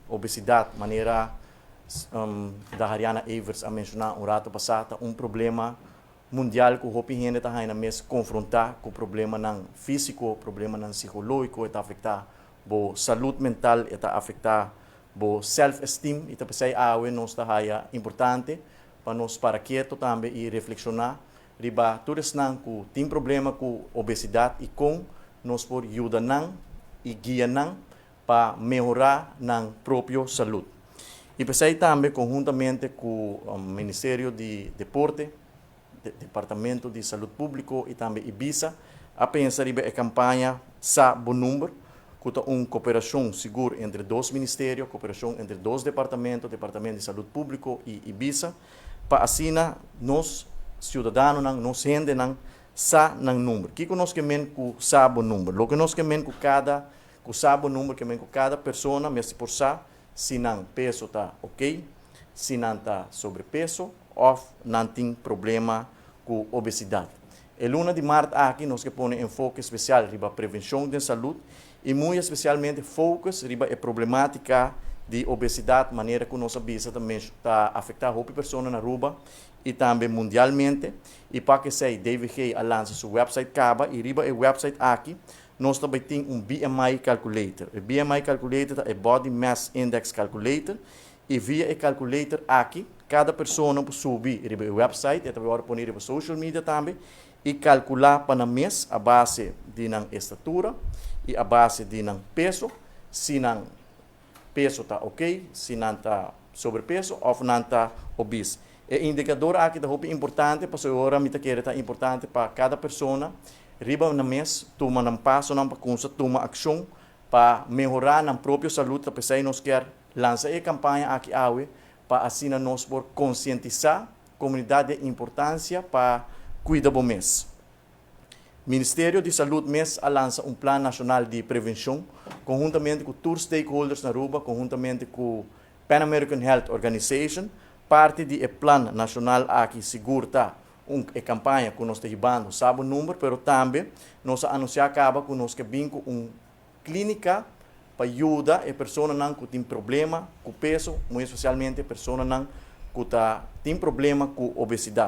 obesidade, maneira da Hariana Evers a mencionar rato passado, problema mundial que o hopi gente está aí na mesa confrontar com o problema não físico, problema não psicológico, está afetar a saúde mental, está afetar o self-esteem, e também a nós está aí importante para nós para quieto também e reflexionar riba todos não que tem problema com obesidade e com nós por ajuda não e guia não para melhorar na própria saúde. E pensei também conjuntamente com o Ministério de Deporte, Departamento de Saúde Pública e também Ibiza, a pensar em a campanha Sa Bom Número, que é uma cooperação segura entre dois ministérios, cooperação entre dois departamentos, Departamento de Saúde Pública e Ibiza, para assim nós, cidadãos, nós gente, sa ng número. Kiko nós queremos com sa bom número. Lo que nós queremos com sa bom número, queremos com cada pessoa, mesmo por sa, se não peso está ok, se não está sobrepeso, ou não tem problema com obesidade. E 1 de março aqui nós que põe enfoque especial riba prevenção de saúde e muito especialmente foco riba a problemática de obesidade, maneira que nós avisa também está afetando a pessoa na rua e também mundialmente. E para que sei, DVG lança seu website caba e riba o website aqui nós também temos BMI calculator. O BMI calculator é Body Mass Index Calculator e via o calculator aqui cada pessoa pode subir o website e também pode pôr no social media também e calcular para o mês a base de na estatura e a base de na peso, se não peso está ok, se não está sobrepeso ou não está obeso. O indicador aqui é importante, para a hora me está importante para cada pessoa. Riba na mês, toma um passo, toma ação para melhorar na própria saúde, para nós quer lançar a campanha aqui para assim nós por conscientizar a comunidade de importância para cuidar do mês. Ministério de Saúde mês lança plano nacional de prevenção, conjuntamente com todos os stakeholders na Aruba, conjuntamente com o Pan American Health Organization, parte do plano nacional aqui segura uma campanha que nós estamos sabe o número, mas também nós anunciamos que nós temos uma clínica para ajudar a pessoa que tem problema com peso, muito especialmente a pessoa que tem problema com obesidade.